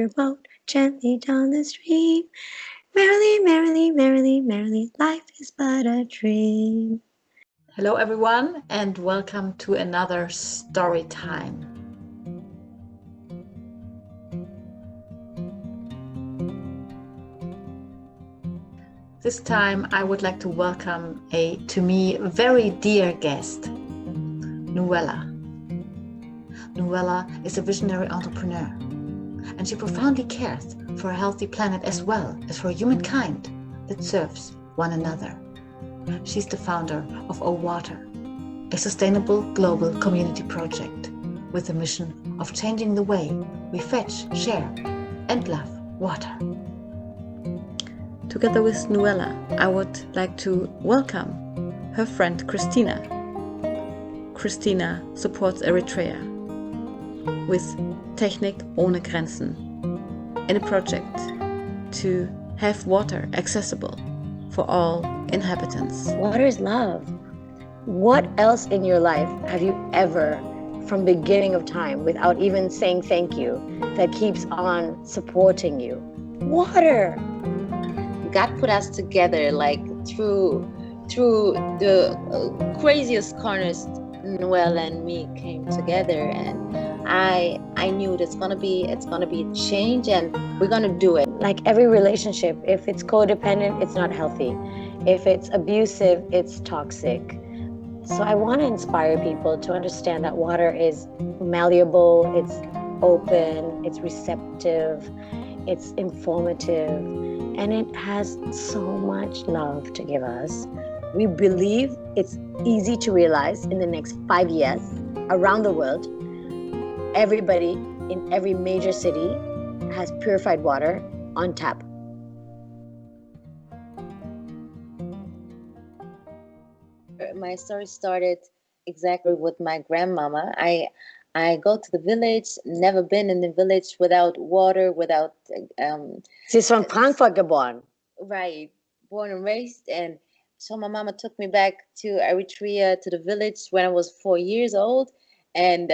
your boat gently down the stream. Merrily, merrily, merrily, merrily, life is but a dream. Hello everyone and welcome to another story time. This time I would like to welcome a, to me, very dear guest, Nuwella. Nuwella is a visionary entrepreneur and she profoundly cares for a healthy planet as well as for humankind that serves one another. She's the founder of O Water, a sustainable global community project with the mission of changing the way we fetch, share, and love water. Together with Nuwella, I would like to welcome her friend Kristina. Kristina supports Eritrea with Technik ohne Grenzen in a project to have water accessible for all inhabitants. Water is love. What else in your life have you ever, from beginning of time, without even saying thank you, that keeps on supporting you? Water. God put us together, like through the craziest corners. Nuwella and me came together, and I knew it's gonna be a change, and we're gonna do it. Like every relationship, if it's codependent, it's not healthy. If it's abusive, it's toxic. So I want to inspire people to understand that water is malleable, it's open, it's receptive, it's informative, and it has so much love to give us. We believe it's easy to realize in the next 5 years around the world, everybody in every major city has purified water on tap. My story started exactly with my grandmama. I go to the village, never been in the village without water, without She's from Frankfurt geboren. Right, born and raised. And so my mama took me back to Eritrea, to the village, when I was 4 years old. And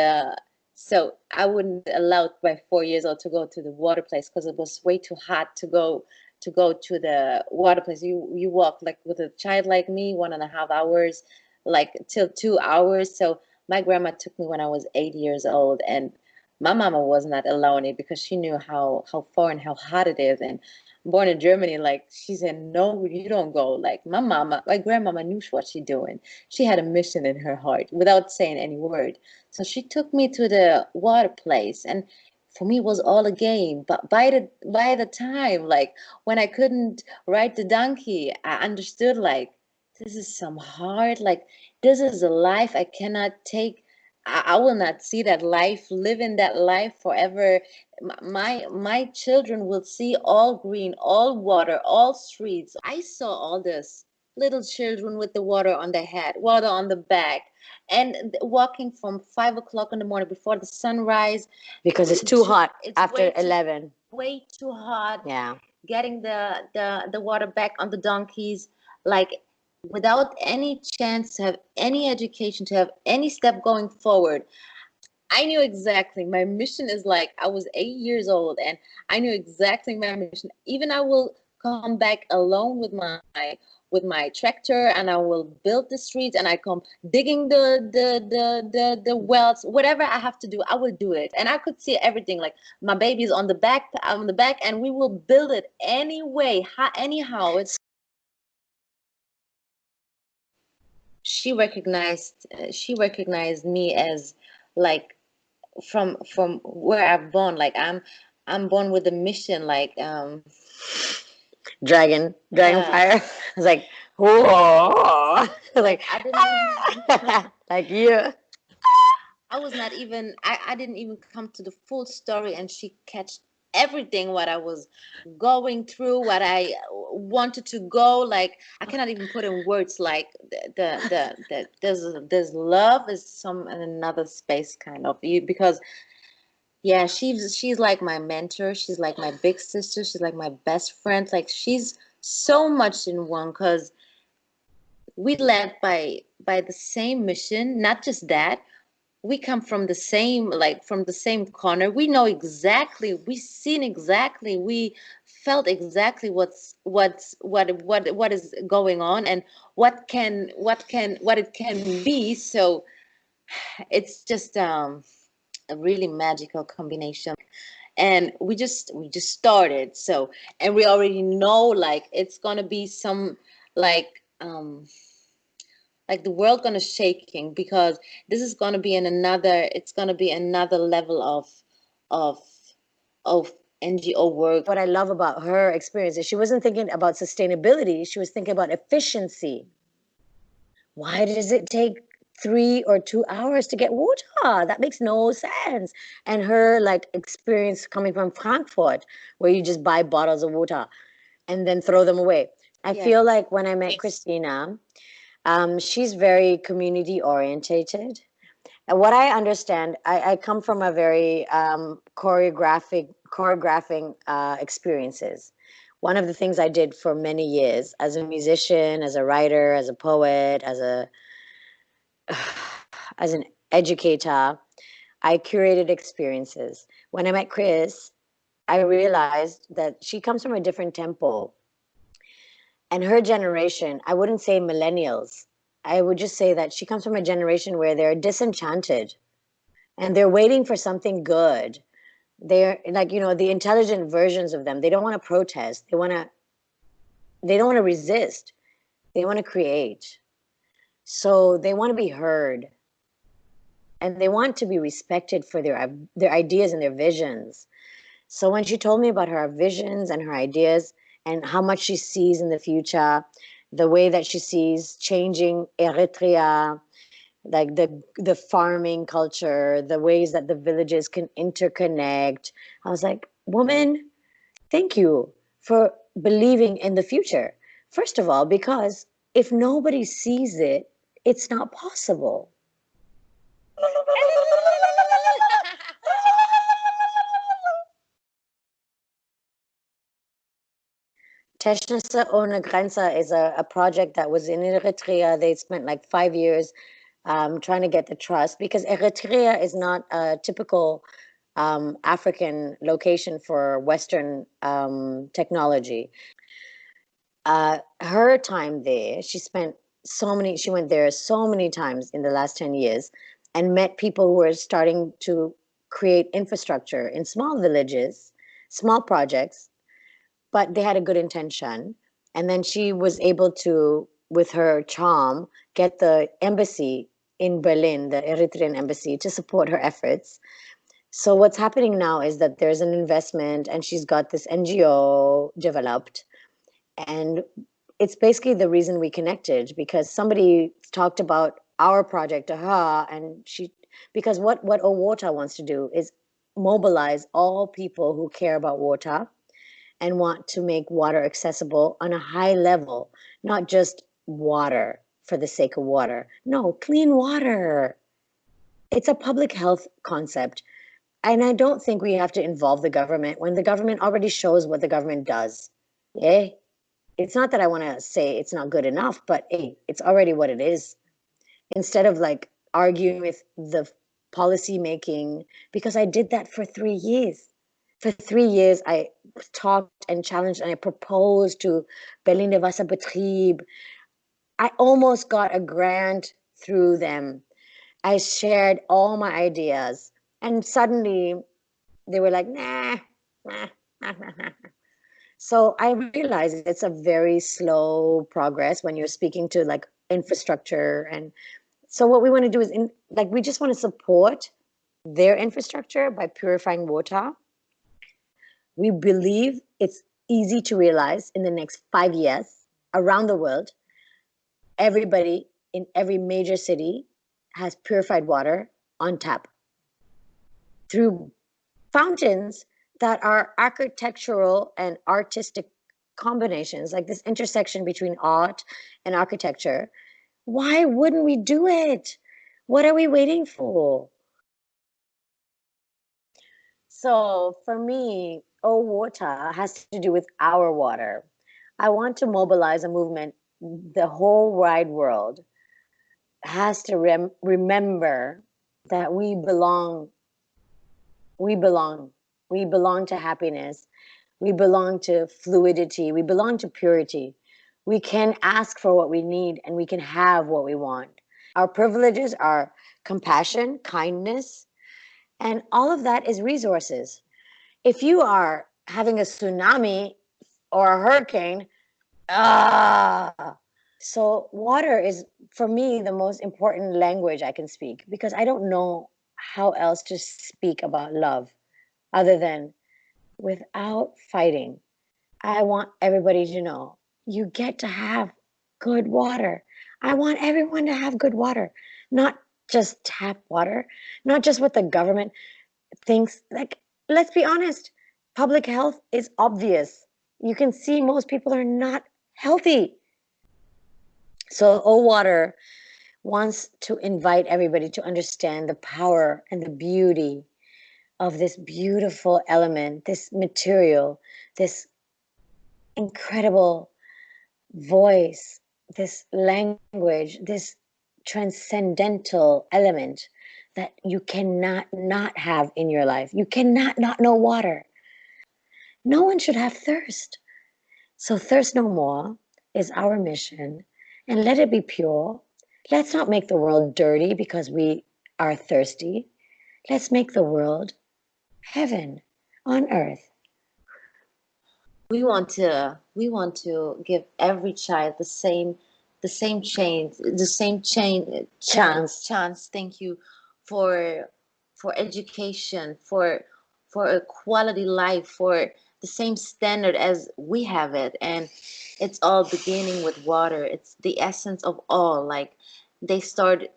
so I wouldn't allow by 4 years old to go to the water place because it was way too hot to go to the water place. You walk, like, with a child like me, 1.5 hours, like till 2 hours. So my grandma took me when I was 8 years old, and my mama was not allowing it because she knew how far and how hot it is. And born in Germany, like, she said, no, you don't go. Like, my grandmama knew what she doing. She had a mission in her heart without saying any word. So she took me to the water place, and for me it was all a game. But by the time, like, when I couldn't ride the donkey, I understood, like, this is some hard, like, this is a life I cannot take. I will not see that life, living that life forever. My children will see all green, all water, all streets. I saw all this little children with the water on their head, water on the back, and walking from 5 o'clock in the morning before the sunrise, because it's too hot after 11. Way too hot. Yeah. Getting the water back on the donkeys, like, without any chance to have any education, to have any step going forward. I knew exactly my mission is, like, I was 8 years old, and I knew exactly my mission. Even I will come back alone with my tractor, and I will build the streets, and I come digging the wells, whatever I have to do, I will do it. And I could see everything, like, my baby's on the back, and we will build it anyway, anyhow. She recognized me as, like, from where I've born. Like, I'm born with a mission, like, Dragon fire. It's like, whoa. Like, I didn't like you. I was not even I didn't even come to the full story, and she catched everything what I was going through, what I wanted to go. Like, I cannot even put in words, like, there's love is some in another space, kind of, you, because, yeah, she's like my mentor, she's like my big sister, she's like my best friend, like, she's so much in one, because we led by the same mission. Not just that, we come from the same, like from the same corner. We know exactly, we seen exactly, we felt exactly what is going on, and what it can be. So it's just a really magical combination. And we just started. So, and we already know, like, it's gonna be some, like, like the world gonna shaking, because this is gonna be in another, it's gonna be another level of of NGO work. What I love about her experience is she wasn't thinking about sustainability, she was thinking about efficiency. Why does it take 3 or 2 hours to get water? That makes no sense. And her like experience coming from Frankfurt, where you just buy bottles of water and then throw them away. I Yeah. feel like when I met Kristina, she's very community orientated. And what I understand, I come from a very choreographing experiences. One of the things I did for many years as a musician, as a writer, as a poet, as an educator, I curated experiences. When I met Chris, I realized that she comes from a different tempo. And her generation, I wouldn't say millennials, I would just say that she comes from a generation where they're disenchanted and they're waiting for something good. They're like, the intelligent versions of them. They don't want to protest. They don't want to resist. They want to create. So they want to be heard and they want to be respected for their ideas and their visions. So when she told me about her visions and her ideas and how much she sees in the future, the way that she sees changing Eritrea, like the farming culture, the ways that the villages can interconnect, I was like, woman, thank you for believing in the future. First of all, because if nobody sees it, it's not possible. Technische Ohne Grenze is a project that was in Eritrea. They spent like 5 years trying to get the trust, because Eritrea is not a typical African location for Western technology. Her time there, she went there so many times in the last 10 years and met people who were starting to create infrastructure in small villages, small projects, but they had a good intention. And then she was able to, with her charm, get the embassy in Berlin, the Eritrean embassy, to support her efforts. So what's happening now is that there's an investment and she's got this NGO developed. And it's basically the reason we connected, because somebody talked about our project to her, and because what Water wants to do is mobilize all people who care about water and want to make water accessible on a high level, not just water for the sake of water. No, clean water. It's a public health concept. And I don't think we have to involve the government when the government already shows what the government does. Yeah. It's not that I want to say it's not good enough, but hey, it's already what it is. Instead of like arguing with the policy making, because I did that for 3 years. For 3 years, I talked and challenged and I proposed to Berliner Wasserbetrieb. I almost got a grant through them. I shared all my ideas, and suddenly they were like, nah, nah, nah, nah, nah. So I realize it's a very slow progress when you're speaking to like infrastructure. And so what we want to do is we just want to support their infrastructure by purifying water. We believe it's easy to realize in the next 5 years around the world, everybody in every major city has purified water on tap through fountains that are architectural and artistic combinations, like this intersection between art and architecture. Why wouldn't we do it? What are we waiting for? So for me, Oh Water has to do with our water. I want to mobilize a movement. The whole wide world has to remember that we belong. We belong. We belong to happiness. We belong to fluidity. We belong to purity. We can ask for what we need and we can have what we want. Our privileges are compassion, kindness, and all of that is resources. If you are having a tsunami or a hurricane, so water is, for me, the most important language I can speak, because I don't know how else to speak about love other than without fighting. I want everybody to know you get to have good water. I want everyone to have good water, not just tap water, not just what the government thinks. Like, let's be honest, public health is obvious. You can see most people are not healthy. So, O Water wants to invite everybody to understand the power and the beauty of this beautiful element, this material, this incredible voice, this language, this transcendental element that you cannot not have in your life. You cannot not know water. No one should have thirst. So, thirst no more is our mission, and let it be pure. Let's not make the world dirty because we are thirsty. Let's make the world heaven on earth. We want to give every child the same chance. Thank you for education, for a quality life, for the same standard as we have it. And it's all beginning with water. It's the essence of all. Like they start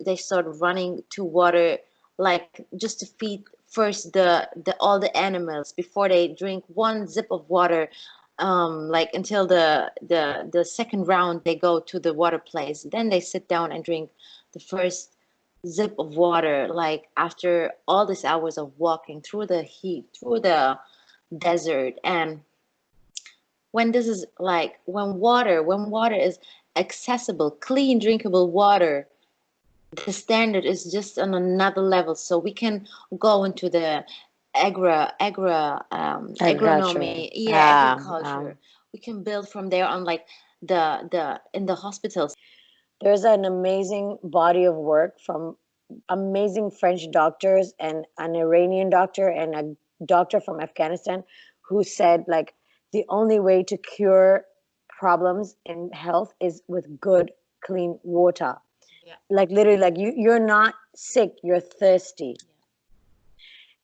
running to water, like just to feed first the all the animals before they drink one zip of water, like until the second round they go to the water place, then they sit down and drink the first zip of water, like after all these hours of walking through the heat, through the desert. And when this is like when water is accessible, clean drinkable water, the standard is just on another level. So we can go into the agronomy, agriculture. We can build from there on, like the in the hospitals. There's an amazing body of work from amazing French doctors and an Iranian doctor and a doctor from Afghanistan who said, like, the only way to cure problems in health is with good, clean water. Yeah. Like, literally, like you're not sick, you're thirsty.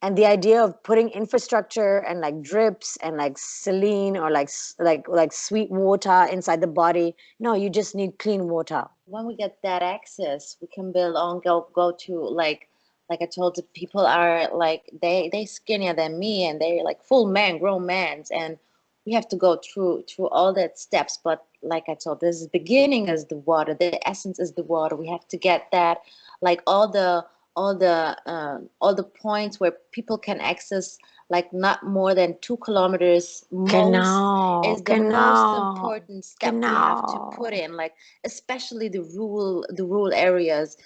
And the idea of putting infrastructure and like drips and like saline or like sweet water inside the body, no, you just need clean water. When we get that access, we can build on, go to, like I told the people are like they skinnier than me, and they're like full man, grown mans, and we have to go through all that steps. But like I told, this is beginning is the water, the essence is the water. We have to get that, like all the points where people can access, like not more than 2 kilometers most, is the most important step we have to put in, like especially the rural areas,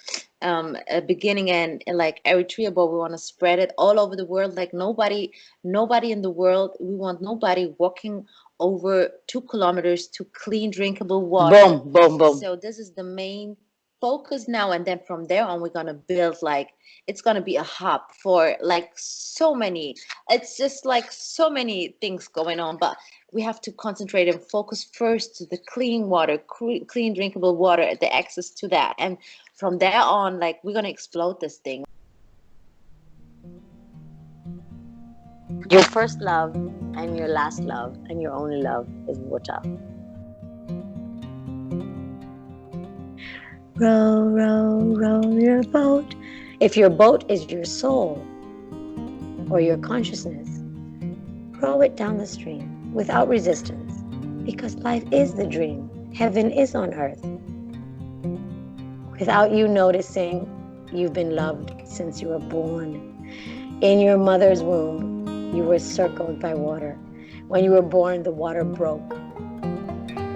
beginning and like Eritrea, but we want to spread it all over the world. Like nobody in the world, we want nobody walking over 2 kilometers to clean drinkable water. Boom, boom, boom. So this is the main focus now, and then from there on we're going to build, like it's going to be a hub for like so many, it's just like so many things going on. But we have to concentrate and focus first to the clean water, clean drinkable water, the access to that, and from there on, like we're going to explode this thing. Your first love and your last love and your only love is water. Row, row, row your boat. If your boat is your soul or your consciousness, row it down the stream without resistance, because life is the dream. Heaven is on earth. Without you noticing, you've been loved since you were born. In your mother's womb, you were circled by water. When you were born, the water broke.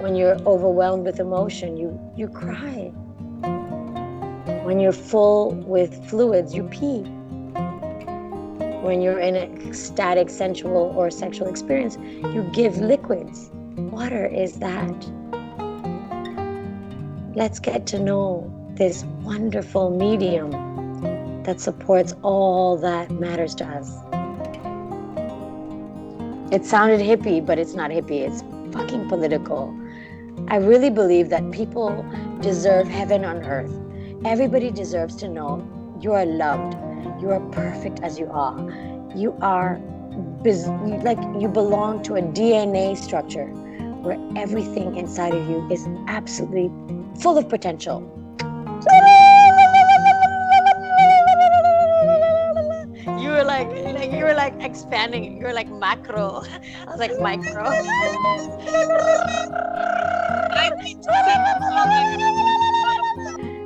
When you're overwhelmed with emotion, you cry. When you're full with fluids, you pee. When you're in an ecstatic, sensual, or sexual experience, you give liquids. Water is that. Let's get to know this wonderful medium that supports all that matters to us. It sounded hippie, but it's not hippie. It's fucking political. I really believe that people deserve heaven on earth. Everybody deserves to know you are loved. You are perfect as you are. You are like you belong to a DNA structure where everything inside of you is absolutely full of potential. You were like expanding. You were like macro. I was like micro.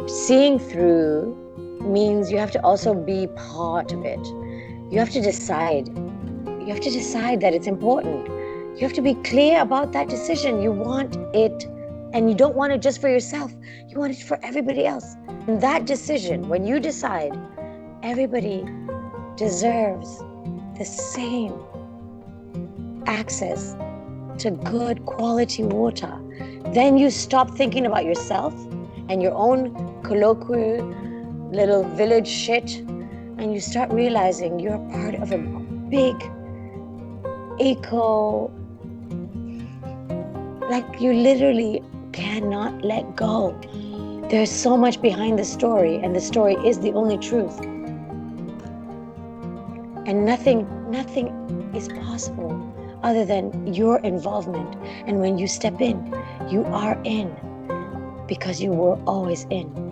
Seeing through means you have to also be part of it. You have to decide. You have to decide that it's important. You have to be clear about that decision. You want it, and you don't want it just for yourself. You want it for everybody else. And that decision, when you decide, everybody deserves the same access to good quality water. Then you stop thinking about yourself and your own colloquial little village shit, and you start realizing you're part of a big eco, like you literally cannot let go. There's so much behind the story, and the story is the only truth. And nothing is possible other than your involvement. And when you step in, you are in because you were always in.